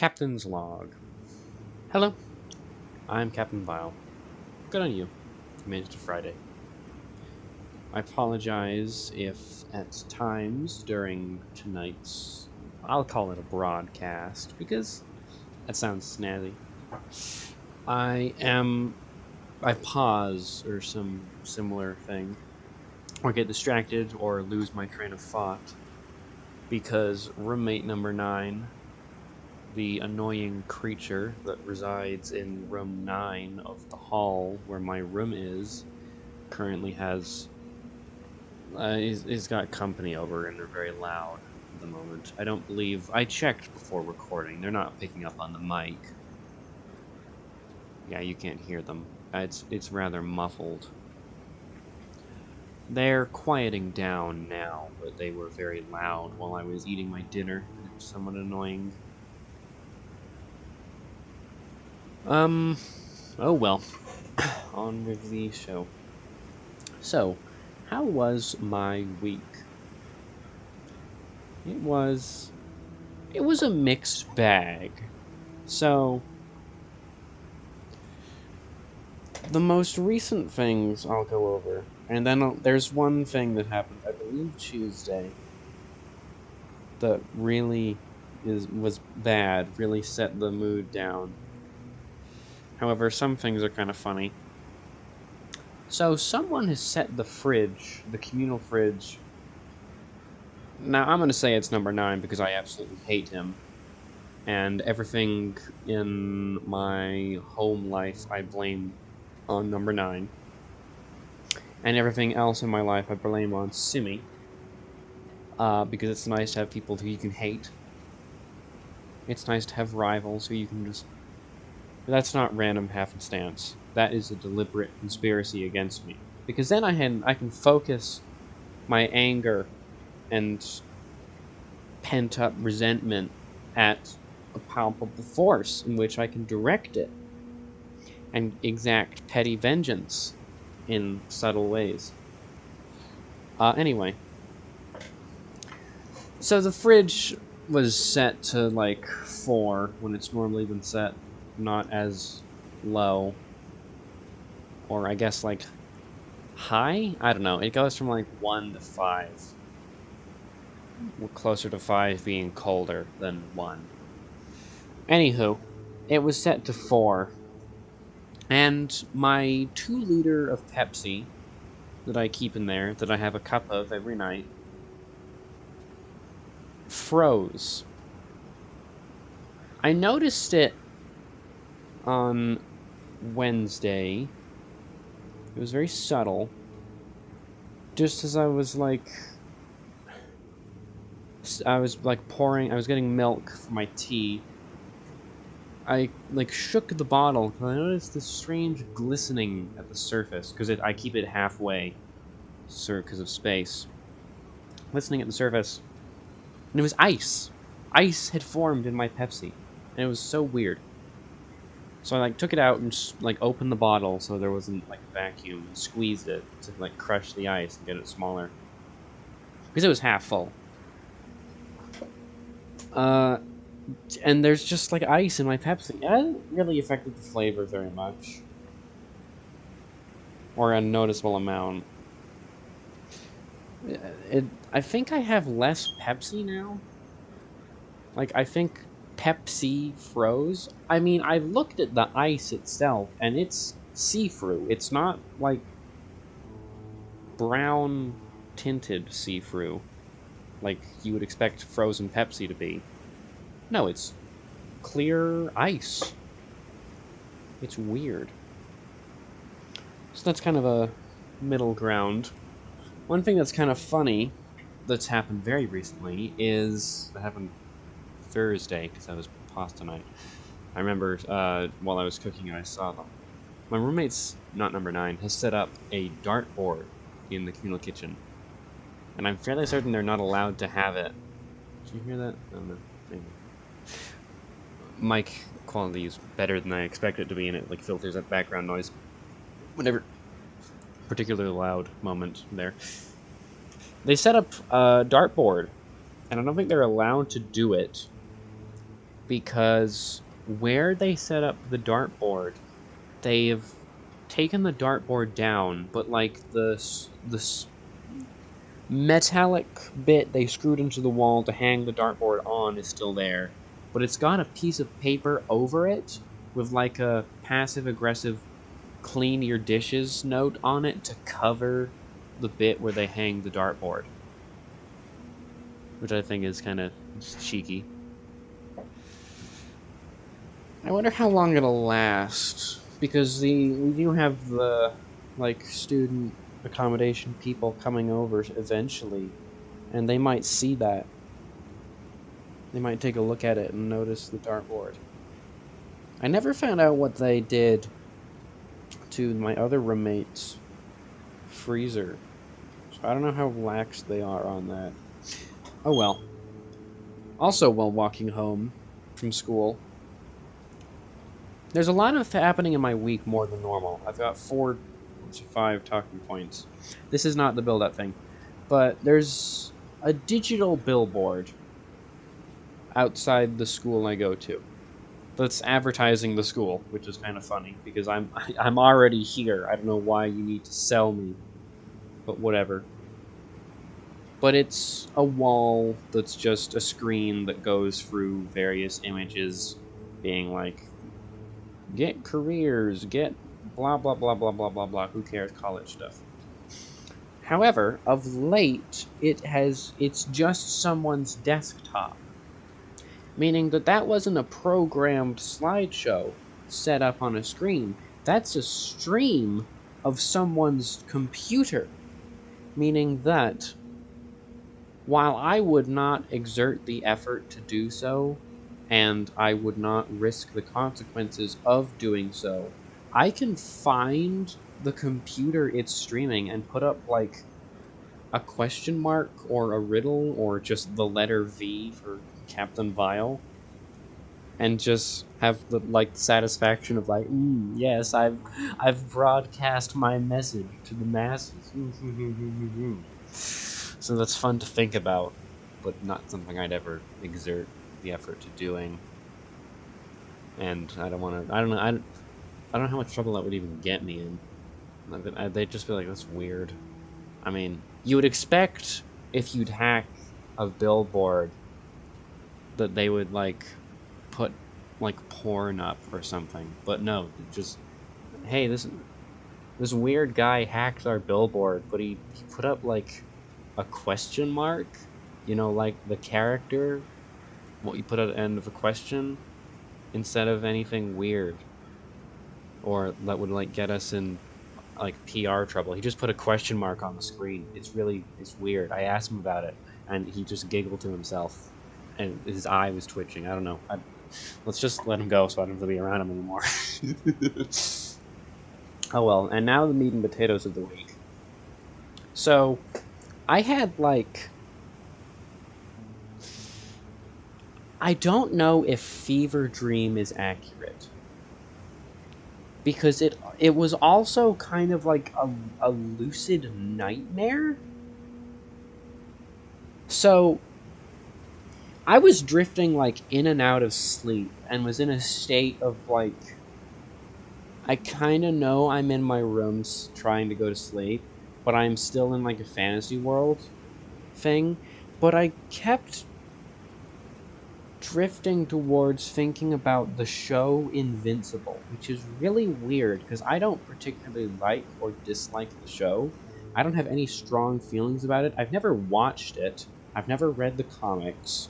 Captain's Log. Hello, I'm Captain Vile. Good on you. You made it to Friday. I apologize if at times during tonight's, I'll call it a broadcast, because that sounds snazzy. I pause or some similar thing, or get distracted or lose my train of thought, because roommate number 9, the annoying creature that resides in room 9 of the hall where my room is, currently has he's got company over and they're very loud at the moment. I don't believe I checked before recording. They're not picking up on the mic. Yeah, you can't hear them. It's rather muffled. They're quieting down now, but they were very loud while I was eating my dinner. It was somewhat annoying. Oh well. On with the show. So, how was my week? It was a mixed bag. So, the most recent things I'll go over, and then there's one thing that happened, I believe Tuesday, that really was bad, really set the mood down. However, some things are kind of funny. So, someone has set the fridge, the communal fridge. Now, I'm going to say it's number 9 because I absolutely hate him. And everything in my home life I blame on number 9. And everything else in my life I blame on Simi. Because it's nice to have people who you can hate. It's nice to have rivals who you can just... That's not random happenstance. That is a deliberate conspiracy against me. Because then I can focus my anger and pent-up resentment at a palpable force in which I can direct it and exact petty vengeance in subtle ways. Anyway. So the fridge was set to, like, 4 when it's normally been set not as low. Or I guess, like, high? I don't know. It goes from, like, 1 to 5. We're closer to 5 being colder than 1. Anywho, it was set to 4. And my 2-liter of Pepsi that I keep in there, that I have a cup of every night, froze. I noticed it on Wednesday. It was very subtle. Just as I was getting milk for my tea. I shook the bottle because I noticed this strange glistening at the surface because I keep it halfway, because of space. Glistening at the surface, and it was ice. Ice had formed in my Pepsi, and it was so weird. So I took it out and just opened the bottle so there wasn't a vacuum, and squeezed it to crush the ice and get it smaller because it was half full. And there's just ice in my Pepsi. It hasn't really affected the flavor very much, or a noticeable amount. I think I have less Pepsi now. I think Pepsi froze. I mean, I looked at the ice itself, and it's see-through. It's not brown tinted see-through like you would expect frozen Pepsi to be. No, it's clear ice. It's weird. So that's kind of a middle ground. One thing that's kind of funny that's happened very recently is... That happened Thursday, because I was pasta night. I remember while I was cooking and I saw them. My roommate's, not number 9, has set up a dartboard in the communal kitchen. And I'm fairly certain they're not allowed to have it. Did you hear that? I don't know. Maybe. Mic quality is better than I expect it to be, and it filters that background noise. Whatever. Particularly loud moment there. They set up a dartboard, and I don't think they're allowed to do it because where they set up the dartboard, they've taken the dartboard down, but like the metallic bit they screwed into the wall to hang the dartboard on is still there, but it's got a piece of paper over it with like a passive-aggressive clean your dishes note on it to cover the bit where they hang the dartboard, which I think is kind of cheeky. I wonder how long it'll last, because we do have the like student accommodation people coming over eventually, and they might see that. They might take a look at it and notice the dartboard. I never found out what they did to my other roommate's freezer, so I don't know how lax they are on that. Oh well. Also, while walking home from school, there's a lot of happening in my week more than normal. I've got 4 to 5 talking points. This is not the build-up thing, but there's a digital billboard outside the school I go to that's advertising the school, which is kind of funny because I'm already here. I don't know why you need to sell me, but whatever. But it's a wall that's just a screen that goes through various images being like, get careers, get blah blah blah blah blah blah blah, who cares, college stuff. However, of late, it's just someone's desktop. Meaning that wasn't a programmed slideshow set up on a screen. That's a stream of someone's computer. Meaning that while I would not exert the effort to do so, and I would not risk the consequences of doing so, I can find the computer it's streaming and put up, like, a question mark or a riddle or just the letter V for Captain Vile, and just have the, like, satisfaction of, like, yes, I've broadcast my message to the masses. So that's fun to think about, but not something I'd ever exert the effort to doing. And I don't want to. I don't know how much trouble that would even get me in. They'd just be like, "That's weird." I mean, you would expect if you'd hack a billboard that they would like put like porn up or something, but no, just hey, this weird guy hacked our billboard, but he put up like a question mark, you know, like the character, what you put at the end of a question, instead of anything weird or that would like get us in like PR trouble. He just put a question mark on the screen. It's weird. I asked him about it and he just giggled to himself and his eye was twitching. I don't know. Let's just let him go so I don't have to be around him anymore. Oh well, and now the meat and potatoes of the week. So I had like, I don't know if fever dream is accurate, because it was also kind of like a lucid nightmare. So I was drifting like in and out of sleep and was in a state of like, I kind of know I'm in my room trying to go to sleep, but I'm still in like a fantasy world thing. But I kept drifting towards thinking about the show Invincible, which is really weird because I don't particularly like or dislike the show. I don't have any strong feelings about it. I've never watched it. I've never read the comics.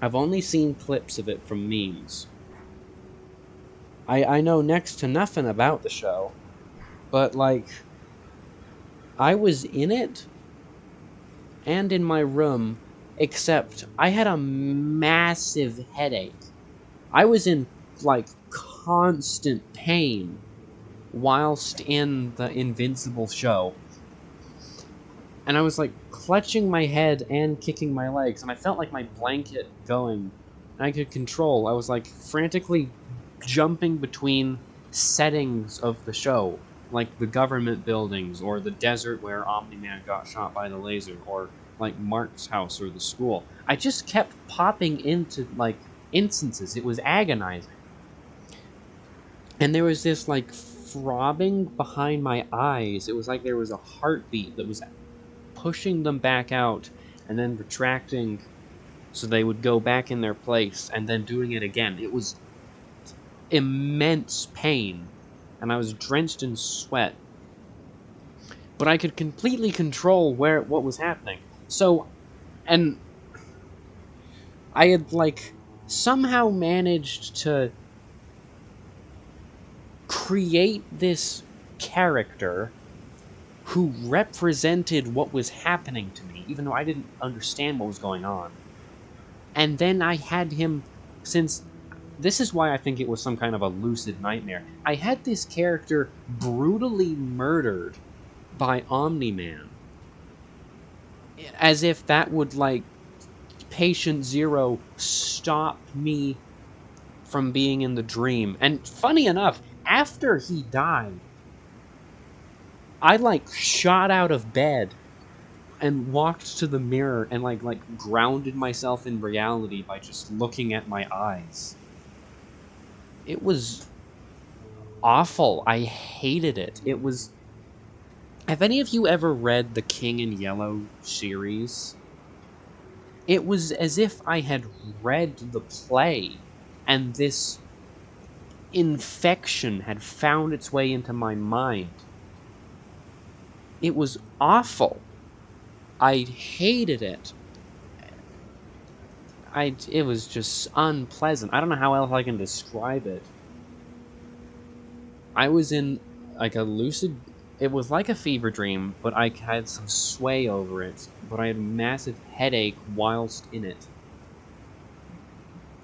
I've only seen clips of it from memes. I know next to nothing about the show, but like, I was in it and in my room, except I had a massive headache. I was in like constant pain whilst in the Invincible show. And I was like clutching my head and kicking my legs, and I felt like my blanket going, and I could control. I was like frantically jumping between settings of the show, like the government buildings, or the desert where Omni-Man got shot by the laser, or like Mark's house or the school. I just kept popping into like instances. It was agonizing. And there was this, like, throbbing behind my eyes. It was like there was a heartbeat that was pushing them back out and then retracting so they would go back in their place and then doing it again. It was immense pain, and I was drenched in sweat. But I could completely control what was happening. So, and I had, like, somehow managed to create this character who represented what was happening to me, even though I didn't understand what was going on. And then I had him, since this is why I think it was some kind of a lucid nightmare, I had this character brutally murdered by Omni-Man. As if that would, like, patient zero stop me from being in the dream. And funny enough, after he died, I, like, shot out of bed and walked to the mirror and like grounded myself in reality by just looking at my eyes. It was awful. I hated it. It was... Have any of you ever read the King in Yellow series? It was as if I had read the play, and this infection had found its way into my mind. It was awful. I hated it. It was just unpleasant. I don't know how else I can describe it. I was in, like, a lucid... It was like a fever dream, but I had some sway over it. But I had a massive headache whilst in it.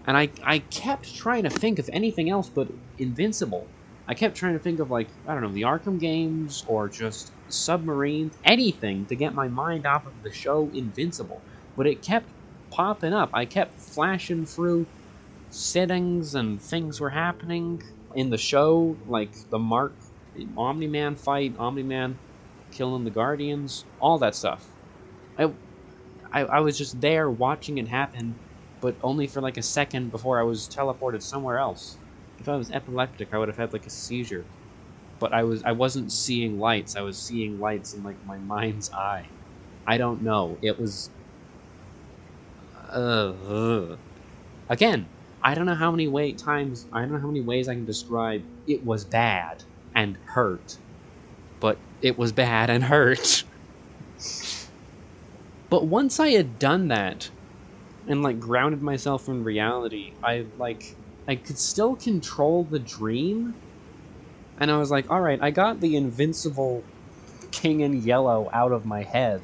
And I kept trying to think of anything else but Invincible. I kept trying to think of, like, I don't know, the Arkham games, or just Submarine, anything to get my mind off of the show Invincible. But it kept popping up. I kept flashing through settings and things were happening in the show, like the Omni-Man fight, Omni-Man killing the Guardians, all that stuff. I was just there watching it happen, but only for like a second before I was teleported somewhere else. If I was epileptic, I would have had like a seizure. But I wasn't seeing lights. I was seeing lights in like my mind's eye. I don't know. It was... Again, I don't know how many ways I can describe it was bad and hurt. But it was bad and hurt. But once I had done that, and like grounded myself in reality, I could still control the dream. And I was like, alright, I got the invincible King in Yellow out of my head.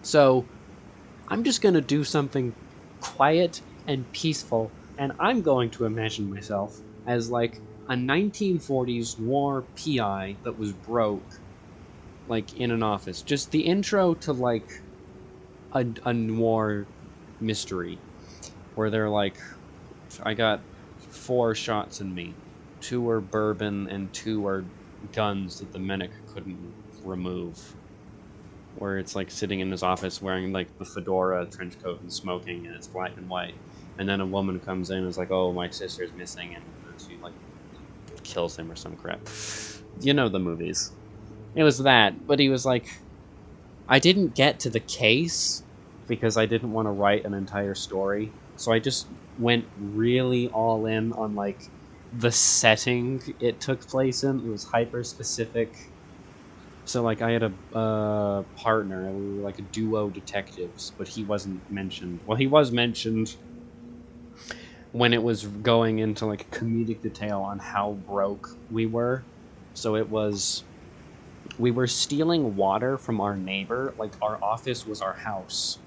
So, I'm just gonna do something quiet and peaceful, and I'm going to imagine myself as like a 1940s war PI that was broke, like in an office. Just the intro to like a noir mystery, where they're like, I got 4 shots in me. 2 are bourbon and 2 are guns that the medic couldn't remove. Where it's like sitting in his office wearing like the fedora, trench coat, and smoking, and it's black and white. And then a woman comes in and is like, oh, my sister's missing, and she like kills him or some crap. You know the movies. It was that, but he was like, I didn't get to the case because I didn't want to write an entire story. So I just went really all in on like the setting it took place in. It was hyper specific. So like I had a partner, and we were like a duo detectives, but he wasn't mentioned. Well, he was mentioned when it was going into like comedic detail on how broke we were. So it was, we were stealing water from our neighbor. Like our office was our house.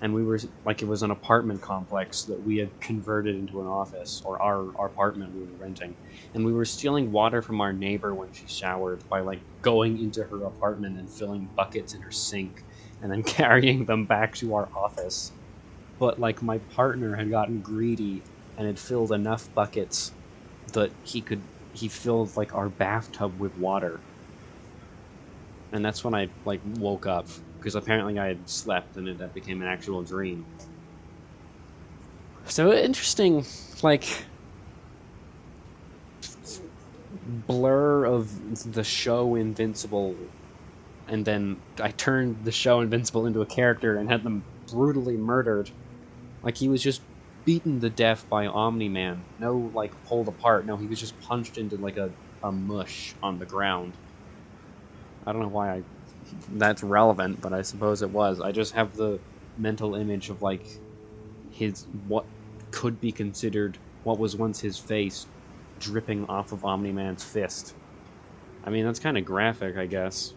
And we were, like, it was an apartment complex that we had converted into an office, or our apartment we were renting. And we were stealing water from our neighbor when she showered by, like, going into her apartment and filling buckets in her sink, and then carrying them back to our office. But, like, my partner had gotten greedy and had filled enough buckets that he filled, like, our bathtub with water. And that's when I, like, woke up. Because apparently I had slept and it became an actual dream. So interesting, like, blur of the show Invincible, and then I turned the show Invincible into a character and had them brutally murdered. Like, he was just beaten to death by Omni-Man. No, like, pulled apart. No, he was just punched into, like, a mush on the ground. I don't know why that's relevant, but I suppose it was. I just have the mental image of, like, what could be considered what was once his face dripping off of Omni-Man's fist. I mean, that's kind of graphic, I guess.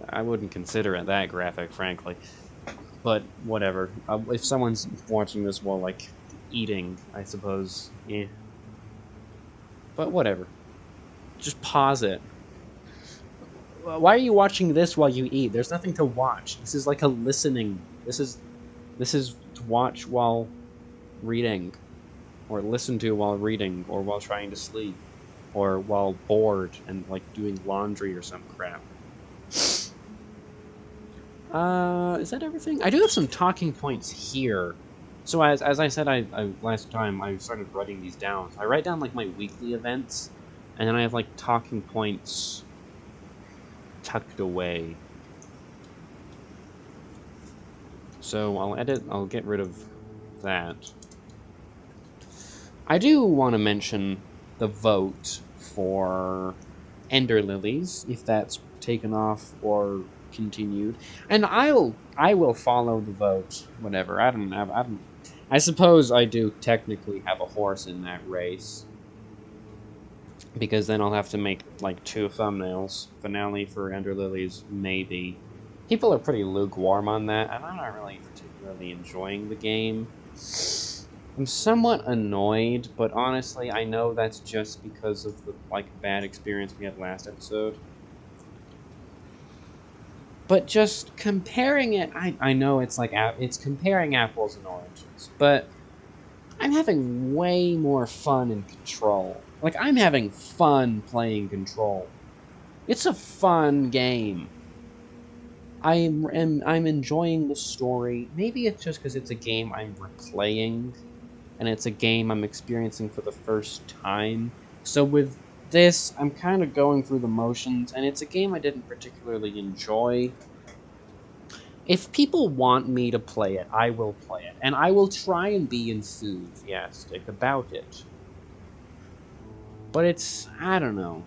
I wouldn't consider it that graphic, frankly. But whatever. If someone's watching this while, like, eating, I suppose, eh. But whatever. Just pause it. Why are you watching this while you eat? There's nothing to watch. This is like a listening. This is to watch while reading, or listen to while reading, or while trying to sleep, or while bored and, like, doing laundry or some crap. Is that everything? I do have some talking points here. So as I said, I last time I started writing these down. I write down, like, my weekly events, and then I have, like, talking points tucked away. So I'll get rid of that. I do want to mention the vote for Ender Lilies, if that's taken off or continued, and I will follow the vote. Whatever. I suppose I do technically have a horse in that race, because then I'll have to make, like, 2 thumbnails. Finale for Ender Lilies, maybe. People are pretty lukewarm on that, and I'm not really particularly enjoying the game. I'm somewhat annoyed, but honestly, I know that's just because of the, like, bad experience we had last episode. But just comparing it, I know it's like, it's comparing apples and oranges, but I'm having way more fun in Control. Like, I'm having fun playing Control. It's a fun game. I'm enjoying the story. Maybe it's just because it's a game I'm replaying, and it's a game I'm experiencing for the first time. So with this, I'm kind of going through the motions, and it's a game I didn't particularly enjoy. If people want me to play it, I will play it, and I will try and be enthusiastic about it. But it's, I don't know.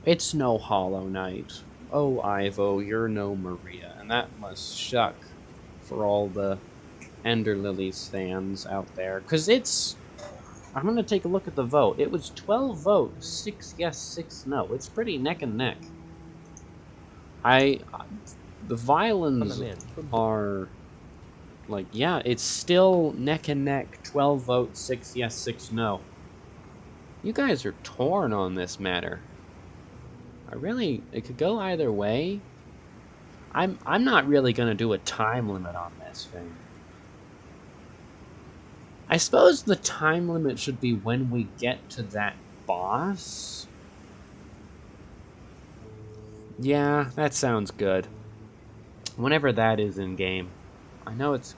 It's no Hollow Knight. Oh, Ivo, you're no Maria, and that must suck for all the Ender Lilies fans out there. Because it's... I'm going to take a look at the vote. It was 12 votes, 6 yes, 6 no. It's pretty neck and neck. The violins are... Like, yeah, it's still neck and neck. 12 votes, 6 yes, 6 no. You guys are torn on this matter. It could go either way. I'm not really gonna do a time limit on this thing. I suppose the time limit should be when we get to that boss. Yeah, that sounds good. Whenever that is in game. I know it's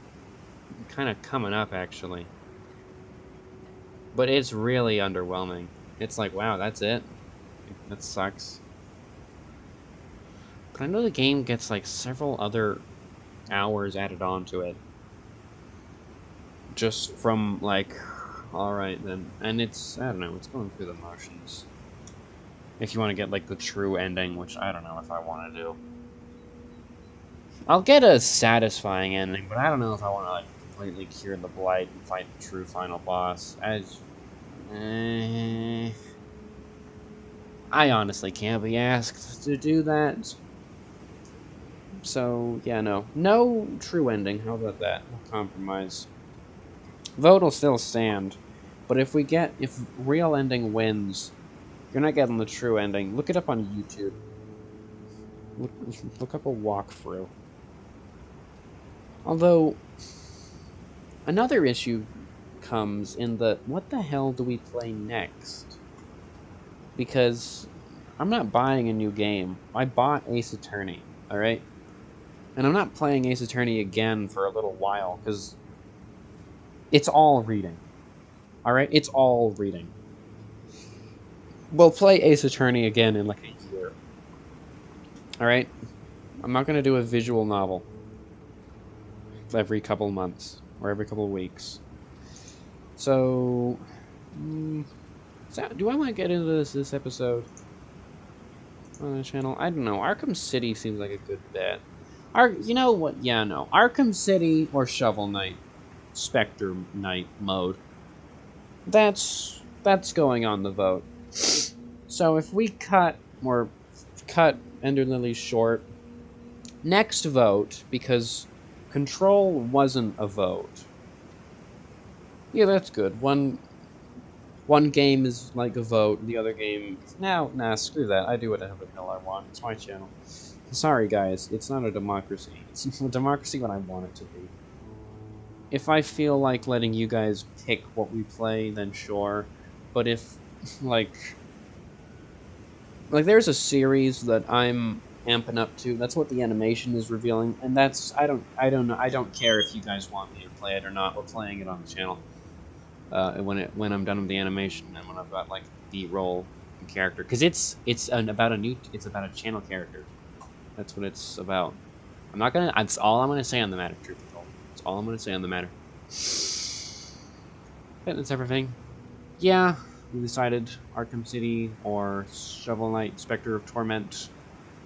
kind of coming up, actually. But it's really underwhelming. It's like, wow, that's it? That sucks. But I know the game gets, like, several other hours added onto it. Just from, like, alright then. And it's, I don't know, it's going through the motions. If you want to get, like, the true ending, which I don't know if I want to do. I'll get a satisfying ending, but I don't know if I want to, like, completely cure the blight and fight the true final boss. I honestly can't be asked to do that. So, yeah, no. No true ending. How about that? No compromise. Vote will still stand. But if real ending wins, you're not getting the true ending. Look it up on YouTube. Look up a walkthrough. Although, another issue comes in the, what the hell do we play next? Because I'm not buying a new game. I bought Ace Attorney, alright? And I'm not playing Ace Attorney again for a little while, because It's all reading. Alright? It's all reading. We'll play Ace Attorney again in like a year. Alright? I'm not gonna do a visual novel every couple months or every couple of weeks. So, do I want to get into this episode on the channel? I don't know. Arkham City seems like a good bet. You know what? Yeah, no. Arkham City or Shovel Knight, Spectre Knight mode. That's going on the vote. So if we cut Ender Lilies short, next vote, because Control wasn't a vote. Yeah, that's good. One game is like a vote, the other game... Nah, screw that. I do whatever the hell I want. It's my channel. Sorry, guys. It's not a democracy. It's a democracy when I want it to be. If I feel like letting you guys pick what we play, then sure. But if, like there's a series that I'm amping up to. That's what the animation is revealing, and that's... I don't know. I don't care if you guys want me to play it or not. We're playing it on the channel. When I'm done with the animation and when I've got like B-roll character, because it's about a channel character. That's what it's about. That's all I'm gonna say on the matter. Truth be told, that's all I'm gonna say on the matter. But that's everything. Yeah, we decided Arkham City or Shovel Knight Spectre of Torment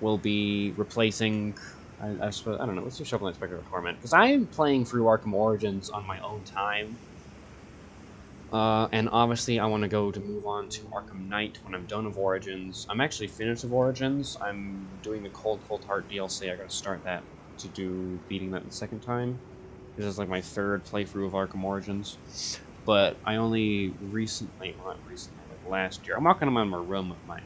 will be replacing. I suppose, I don't know. Let's do Shovel Knight Spectre of Torment, because I am playing through Arkham Origins on my own time. And obviously I want to move on to Arkham Knight when I'm done with Origins. I'm actually finished with Origins. I'm doing the Cold Heart DLC. I gotta start that to do beating that the second time. This is like my third playthrough of Arkham Origins. But I only recently, like last year, I'm walking around my room with my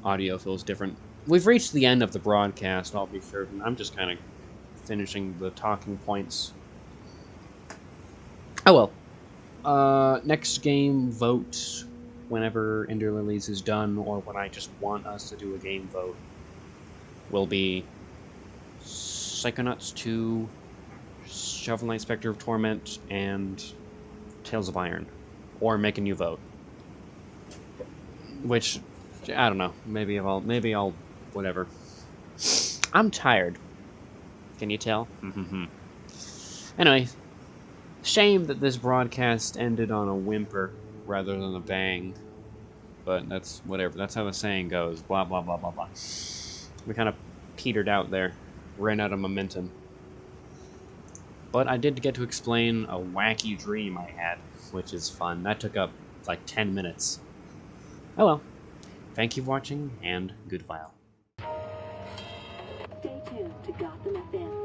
audio feels different. We've reached the end of the broadcast, I'll be certain. I'm just kind of finishing the talking points. Oh well. Next game vote whenever Ender Lilies is done, or when I just want us to do a game vote, will be Psychonauts 2, Shovel Knight Spectre of Torment, and Tales of Iron. Or make a new vote. Which, I don't know, maybe I'll, whatever. I'm tired. Can you tell? Anyway. Shame that this broadcast ended on a whimper rather than a bang. But that's whatever. That's how the saying goes. Blah, blah, blah, blah, blah. We kind of petered out there. Ran out of momentum. But I did get to explain a wacky dream I had, which is fun. That took up like 10 minutes. Oh well. Thank you for watching, and goodbye. Stay tuned to Gotham FM.